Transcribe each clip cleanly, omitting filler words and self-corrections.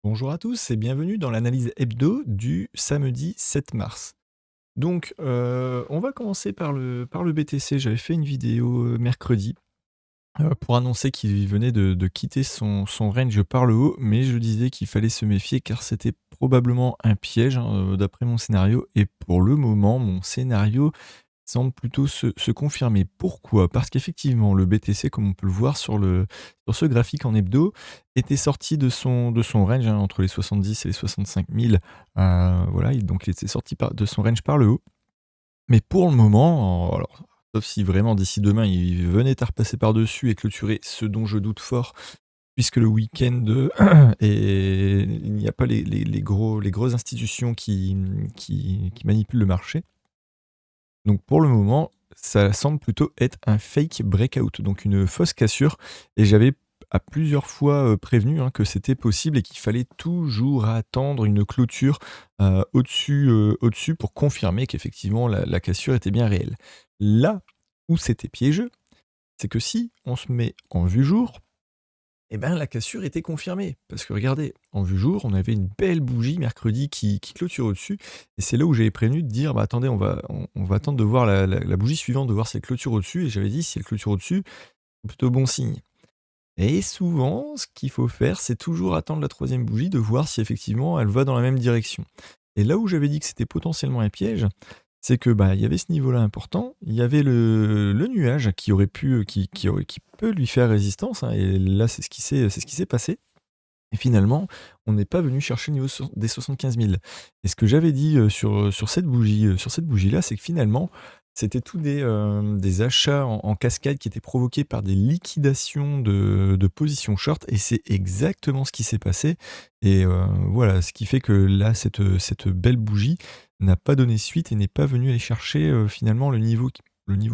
Bonjour à tous et bienvenue dans l'analyse hebdo du samedi 7 mars. Donc, on va commencer par le BTC. J'avais fait une vidéo, mercredi, pour annoncer qu'il venait de quitter son range par le haut, mais je disais qu'il fallait se méfier car c'était probablement un piège, hein, d'après mon scénario et pour le moment, mon scénario semble plutôt se confirmer. Pourquoi? Parce qu'effectivement, le BTC, comme on peut le voir sur ce graphique en hebdo, était sorti de son range, hein, entre les 70 et les 65 000. Voilà, donc il était sorti de son range par le haut. Mais pour le moment, alors, sauf si vraiment d'ici demain, il venait à repasser par-dessus et clôturer, ce dont je doute fort, puisque le week-end et il n'y a pas les grosses institutions qui manipulent le marché. Donc pour le moment, ça semble plutôt être un fake breakout, donc une fausse cassure. Et j'avais à plusieurs fois prévenu, hein, que c'était possible et qu'il fallait toujours attendre une clôture au-dessus pour confirmer qu'effectivement la cassure était bien réelle. Là où c'était piégeux, c'est que si on se met en vue jour, eh ben, la cassure était confirmée. Parce que regardez, en vue jour, on avait une belle bougie mercredi qui clôture au-dessus. Et c'est là où j'avais prévenu de dire, bah attendez, on va attendre de voir la bougie suivante, de voir si elle clôture au-dessus. Et j'avais dit, si elle clôture au-dessus, c'est plutôt bon signe. Et souvent, ce qu'il faut faire, c'est toujours attendre la troisième bougie, de voir si effectivement elle va dans la même direction. Et là où j'avais dit que c'était potentiellement un piège, c'est que bah il y avait ce niveau-là important, il y avait le nuage qui aurait pu, qui peut lui faire résistance, hein, et là c'est ce qui s'est passé. Et finalement, on n'est pas venu chercher le niveau des 75 000. Et ce que j'avais dit sur cette bougie-là, c'est que finalement, c'était tous des achats en cascade qui étaient provoqués par des liquidations de positions short. Et c'est exactement ce qui s'est passé. Et voilà, ce qui fait que là, cette belle bougie n'a pas donné suite et n'est pas venue aller chercher finalement le niveau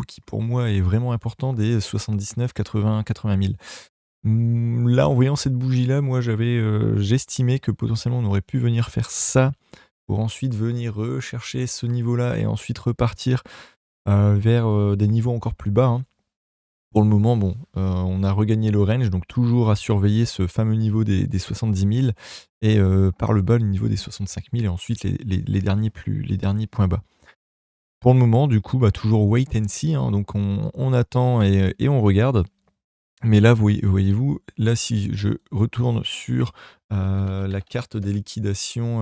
qui pour moi est vraiment important des 79, 80, 80 000. Là, en voyant cette bougie-là, moi, j'estimais que potentiellement on aurait pu venir faire ça pour ensuite venir rechercher ce niveau-là et ensuite repartir, vers, des niveaux encore plus bas, hein. Pour le moment, bon, on a regagné le range, donc toujours à surveiller ce fameux niveau des 70 000 et par le bas, le niveau des 65 000 et ensuite les derniers points bas. Pour le moment, du coup, bah, toujours wait and see, hein, donc on attend et on regarde. Mais là, voyez-vous, là, si je retourne sur, la carte des liquidations,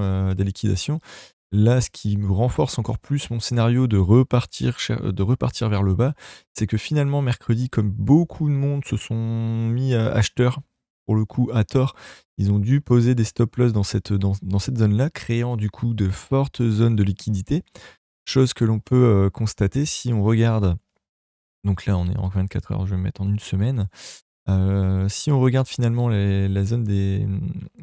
là, ce qui me renforce encore plus mon scénario de repartir vers le bas, c'est que finalement mercredi, comme beaucoup de monde se sont mis, acheteurs, pour le coup à tort, ils ont dû poser des stop loss dans cette zone-là, créant du coup de fortes zones de liquidité. Chose que l'on peut, constater si on regarde, donc là, on est en 24 heures, je vais me mettre en une semaine. Si on regarde finalement la zone des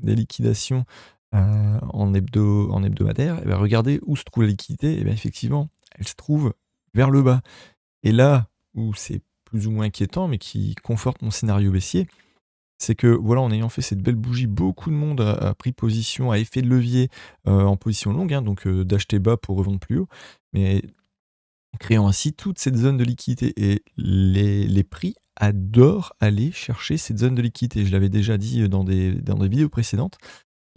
liquidations, en hebdomadaire, et bah, regardez où se trouve la liquidité, et bien effectivement, elle se trouve vers le bas. Et là où c'est plus ou moins inquiétant, mais qui conforte mon scénario baissier, c'est que voilà, en ayant fait cette belle bougie, beaucoup de monde a pris position, a effet de levier, en position longue, hein, donc d'acheter bas pour revendre plus haut. Mais créant ainsi toute cette zone de liquidité et les prix adorent aller chercher cette zone de liquidité. Je l'avais déjà dit, dans des vidéos précédentes,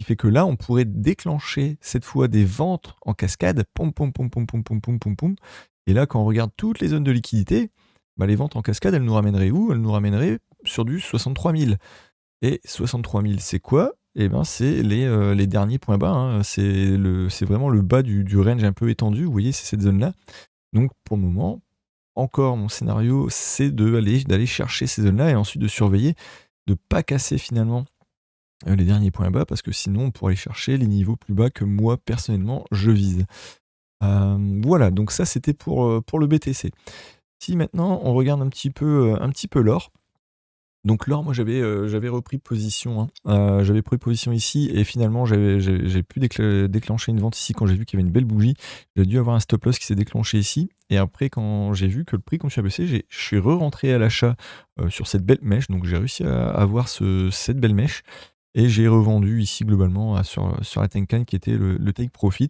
qui fait que là, on pourrait déclencher cette fois des ventes en cascade, pom pom pom pom pom pom pom pom pom. Et là, quand on regarde toutes les zones de liquidité, bah, les ventes en cascade, elles nous ramèneraient où? Elles nous ramèneraient sur du 63 000. Et 63 000, c'est quoi? Eh ben, c'est les derniers points bas, hein. C'est vraiment le bas du range un peu étendu. Vous voyez, c'est cette zone-là. Donc pour le moment, encore mon scénario, c'est d'aller chercher ces zones-là et ensuite de surveiller, de pas casser finalement, les derniers points bas parce que sinon on pourrait aller chercher les niveaux plus bas que moi personnellement je vise. Voilà, donc ça c'était pour le BTC. Si maintenant on regarde un petit peu l'or, donc l'or, moi j'avais repris position, hein. J'avais pris position ici et finalement j'ai pu déclencher une vente ici quand j'ai vu qu'il y avait une belle bougie. J'ai dû avoir un stop loss qui s'est déclenché ici et après quand j'ai vu que le prix continue à baisser, je suis re-rentré à l'achat, sur cette belle mèche, donc j'ai réussi à avoir cette belle mèche et j'ai revendu ici globalement sur la Tenkan qui était le take profit.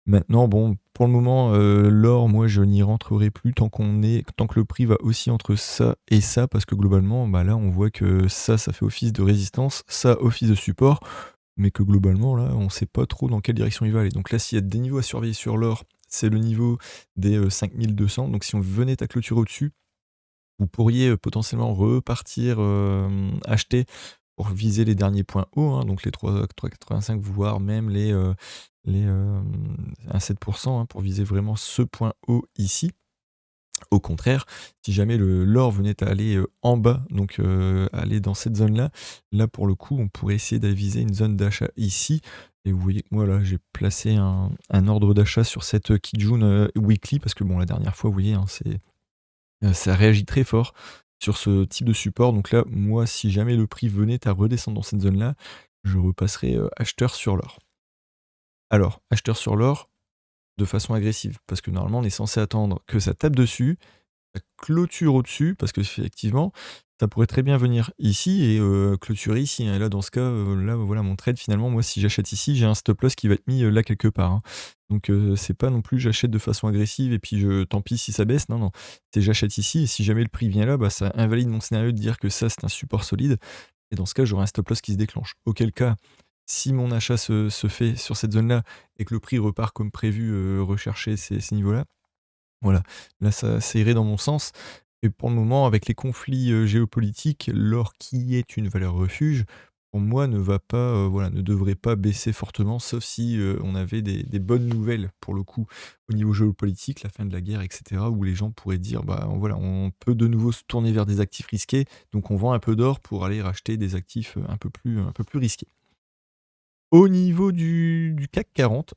Maintenant, bon, pour le moment, l'or, moi, je n'y rentrerai plus tant que le prix va aussi entre ça et ça, parce que globalement, bah, là, on voit que ça fait office de résistance, ça office de support. mais que globalement, là, on sait pas trop dans quelle direction il va aller. Donc là, s'il y a des niveaux à surveiller sur l'or, c'est le niveau des 5200. Donc si on venait à clôturer au-dessus, vous pourriez, potentiellement repartir, acheter pour viser les derniers points hauts, hein, donc les 3,85, voire même à 7, hein, pour viser vraiment ce point haut ici. Au contraire, si jamais l'or venait à aller, en bas, donc aller dans cette zone-là, là pour le coup, on pourrait essayer d'aviser une zone d'achat ici, et vous voyez que moi là, j'ai placé un ordre d'achat sur cette, Kijun, Weekly, parce que bon, la dernière fois, vous voyez, hein, ça réagit très fort sur ce type de support. Donc là, moi, si jamais le prix venait à redescendre dans cette zone-là, je repasserai, acheteur sur l'or. Alors, acheteur sur l'or de façon agressive, parce que normalement, on est censé attendre que ça tape dessus, ça clôture au-dessus, parce qu'effectivement, ça pourrait très bien venir ici et clôturer ici, hein. Et là, dans ce cas, là, voilà, mon trade, finalement, moi, si j'achète ici, j'ai un stop loss qui va être mis, là, quelque part, hein. Donc c'est pas non plus j'achète de façon agressive et puis tant pis si ça baisse, non, non. C'est j'achète ici et si jamais le prix vient là, bah, ça invalide mon scénario de dire que ça, c'est un support solide et dans ce cas, j'aurai un stop loss qui se déclenche. Auquel cas, si mon achat se fait sur cette zone-là et que le prix repart comme prévu, rechercher ces niveaux-là, voilà, là ça irait dans mon sens et pour le moment avec les conflits, géopolitiques, l'or qui est une valeur refuge, pour moi ne va pas, voilà, ne devrait pas baisser fortement sauf si, on avait des bonnes nouvelles pour le coup au niveau géopolitique, la fin de la guerre et cetera, où les gens pourraient dire: «Bah, voilà, on peut de nouveau se tourner vers des actifs risqués, donc on vend un peu d'or pour aller racheter des actifs, un peu plus risqués». Au niveau du CAC 40,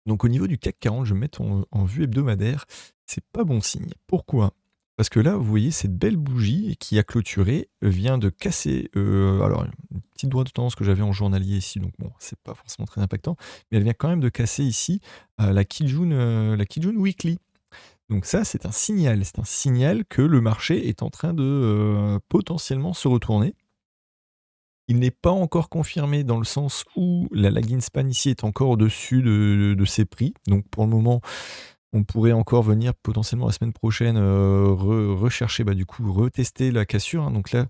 donc au niveau du CAC 40, je vais me mettre en vue hebdomadaire, c'est pas bon signe. Pourquoi? Parce que là, vous voyez cette belle bougie qui a clôturé, vient de casser, alors une petite droite de tendance que j'avais en journalier ici, donc bon, c'est pas forcément très impactant, mais elle vient quand même de casser ici, la Kijun Weekly. Donc ça, c'est un signal que le marché est en train de, potentiellement se retourner. Il n'est pas encore confirmé dans le sens où la lagging span ici est encore au-dessus de ses prix. Donc pour le moment, on pourrait encore venir potentiellement la semaine prochaine, rechercher, bah, du coup, retester la cassure, hein. Donc là,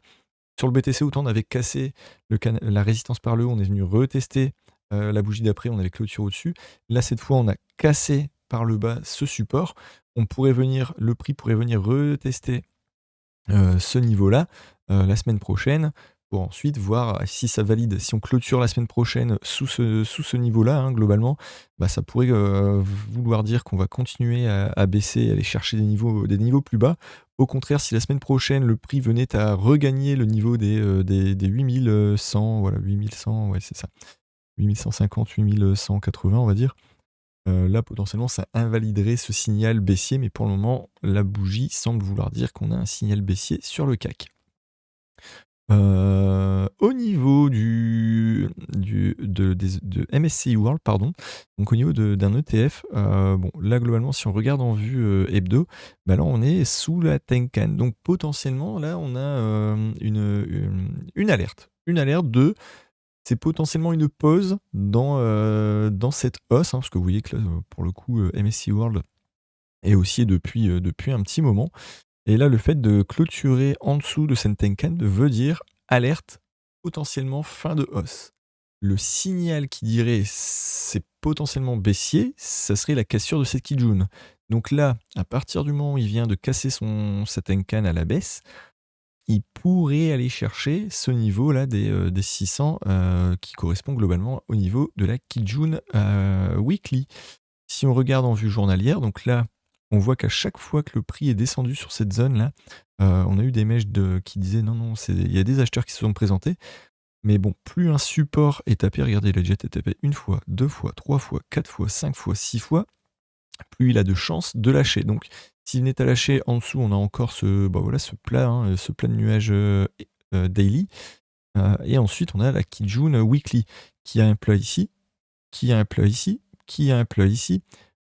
sur le BTC, autant on avait cassé la résistance par le haut, on est venu retester, la bougie d'après, on avait clôture au-dessus. Là, cette fois, on a cassé par le bas ce support. Le prix pourrait venir retester ce niveau-là, la semaine prochaine pour ensuite voir si ça valide. Si on clôture la semaine prochaine sous ce niveau-là, hein, globalement, bah, ça pourrait, vouloir dire qu'on va continuer à baisser et aller chercher des niveaux plus bas. Au contraire, si la semaine prochaine, le prix venait à regagner le niveau des 8 100, voilà 8 100, ouais, c'est ça, 8 150, 8 180, on va dire. Là, potentiellement, ça invaliderait ce signal baissier, mais pour le moment, la bougie semble vouloir dire qu'on a un signal baissier sur le CAC. Au niveau de MSCI World, pardon, donc au niveau d'un ETF, bon, là, globalement, si on regarde en vue, hebdo, bah, là, on est sous la Tenkan. Donc potentiellement, là, on a, une alerte. Une alerte de c'est potentiellement une pause dans cette hausse, hein, parce que vous voyez que là, pour le coup, MSCI World est haussier depuis un petit moment. Et là, le fait de clôturer en dessous de cette Tenkan veut dire alerte, potentiellement fin de hausse. Le signal qui dirait c'est potentiellement baissier, ça serait la cassure de cette Kijun. Donc là, à partir du moment où il vient de casser sa Tenkan à la baisse, il pourrait aller chercher ce niveau-là des 600, qui correspond globalement au niveau de la Kijun Weekly. Si on regarde en vue journalière, donc là, on voit qu'à chaque fois que le prix est descendu sur cette zone-là, on a eu des mèches qui disaient non, non, il y a des acheteurs qui se sont présentés. Mais bon, plus un support est tapé, regardez, il a déjà été tapé une fois, deux fois, trois fois, quatre fois, cinq fois, six fois, plus il a de chances de lâcher. Donc, s'il n'est à lâcher en dessous, on a encore bah voilà, ce plat, hein, ce plat de nuages daily. Et ensuite, on a la Kijun Weekly, qui a un plat ici, qui a un plat ici, qui a un plat ici.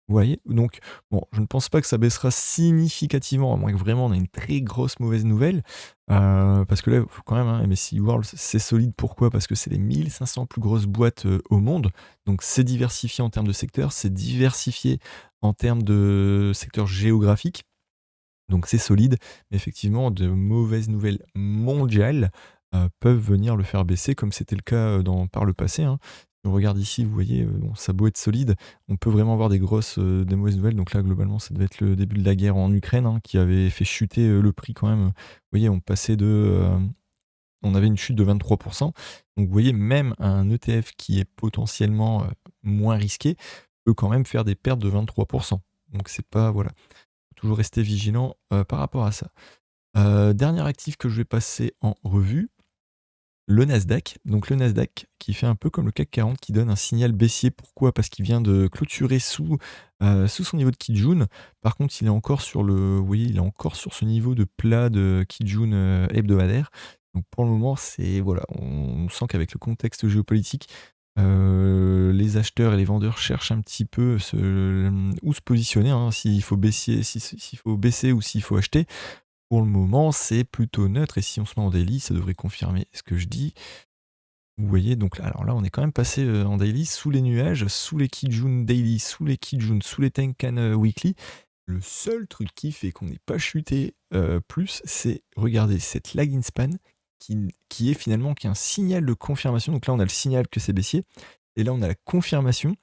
Vous voyez? Donc, bon, je ne pense pas que ça baissera significativement, à moins que vraiment on ait une très grosse mauvaise nouvelle. Parce que là, il faut quand même, hein, MSCI World, c'est solide. Pourquoi? Parce que c'est les 1500 plus grosses boîtes au monde. Donc, c'est diversifié en termes de secteur, c'est diversifié en termes de secteur géographique. Donc, c'est solide. Mais effectivement, de mauvaises nouvelles mondiales, peuvent venir le faire baisser comme c'était le cas, par le passé, hein. Si on regarde ici, vous voyez, bon, ça a beau être solide, on peut vraiment avoir des mauvaises nouvelles. Donc là, globalement, ça devait être le début de la guerre en Ukraine, hein, qui avait fait chuter, le prix quand même. Vous voyez, on avait une chute de 23. Donc vous voyez, même un ETF qui est potentiellement, moins risqué, peut quand même faire des pertes de 23. Donc c'est pas voilà, faut toujours rester vigilant, par rapport à ça. Dernier actif que je vais passer en revue, le Nasdaq. Donc le Nasdaq qui fait un peu comme le CAC 40 qui donne un signal baissier. Pourquoi? Parce qu'il vient de clôturer sous son niveau de Kijun. Par contre, vous voyez, il est encore sur ce niveau de plat de Kijun, hebdomadaire. Donc pour le moment, c'est voilà, on sent qu'avec le contexte géopolitique, les acheteurs et les vendeurs cherchent un petit peu où se positionner, hein, s'il faut baisser ou s'il faut acheter. Pour le moment, c'est plutôt neutre et si on se met en daily, ça devrait confirmer ce que je dis. Vous voyez, donc alors là, on est quand même passé, en daily sous les nuages, sous les Kijun daily, sous les Kijun, sous les Tenkan, weekly. Le seul truc qui fait qu'on n'est pas chuté, plus, c'est regardez cette lagging span qui est finalement qui est un signal de confirmation. Donc là, on a le signal que c'est baissier et là, on a la confirmation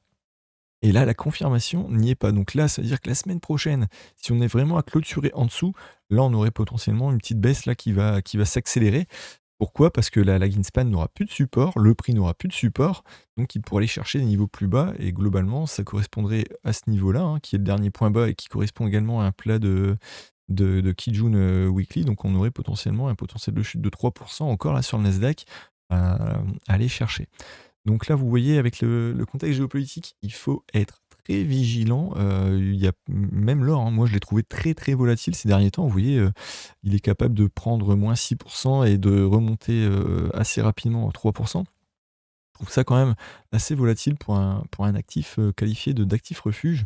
et là, la confirmation n'y est pas. Donc là, ça veut dire que la semaine prochaine, si on est vraiment à clôturer en dessous, là, on aurait potentiellement une petite baisse là qui va s'accélérer. Pourquoi? Parce que la lagging span n'aura plus de support, le prix n'aura plus de support, donc il pourra aller chercher des niveaux plus bas et globalement, ça correspondrait à ce niveau-là, hein, qui est le dernier point bas et qui correspond également à un plat de Kijun, weekly. Donc on aurait potentiellement un potentiel de chute de 3 encore là sur le Nasdaq à aller chercher. Donc là, vous voyez, avec le contexte géopolitique, il faut être très vigilant. Il y a même l'or, hein, moi je l'ai trouvé très très volatile ces derniers temps. Vous voyez, il est capable de prendre moins 6 et de remonter assez rapidement à 3. Je trouve ça quand même assez volatile pour un actif qualifié d'actif refuge.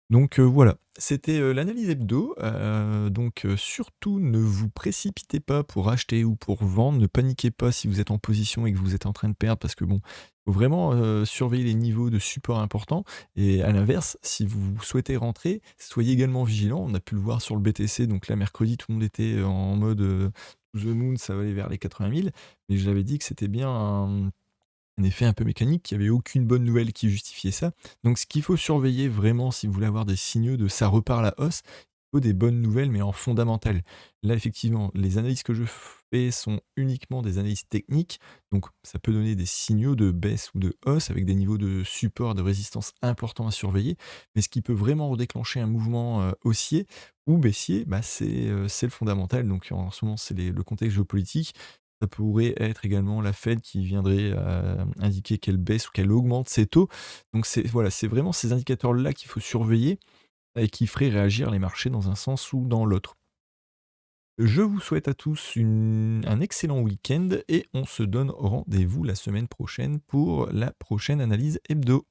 Donc voilà, c'était, l'analyse hebdo, donc surtout ne vous précipitez pas pour acheter ou pour vendre, ne paniquez pas si vous êtes en position et que vous êtes en train de perdre parce que bon, faut vraiment, surveiller les niveaux de support importants et à l'inverse, si vous souhaitez rentrer, soyez également vigilant. On a pu le voir sur le BTC, donc là mercredi tout le monde était en mode, to the moon, ça va aller vers les 80 000, mais j'avais dit que c'était bien un effet un peu mécanique, qu'il y avait aucune bonne nouvelle qui justifiait ça. Donc ce qu'il faut surveiller vraiment si vous voulez avoir des signaux de ça repart à la hausse, il faut des bonnes nouvelles mais en fondamental. Là effectivement, les analyses que je fais sont uniquement des analyses techniques, donc ça peut donner des signaux de baisse ou de hausse avec des niveaux de support, de résistance importants à surveiller. Mais ce qui peut vraiment redéclencher un mouvement haussier ou baissier, bah, c'est le fondamental. Donc en ce moment, c'est le contexte géopolitique. Ça pourrait être également la Fed qui viendrait, indiquer qu'elle baisse ou qu'elle augmente ses taux. Donc c'est voilà, c'est vraiment ces indicateurs-là qu'il faut surveiller et qui feraient réagir les marchés dans un sens ou dans l'autre. Je vous souhaite à tous un excellent week-end et on se donne rendez-vous la semaine prochaine pour la prochaine analyse hebdo.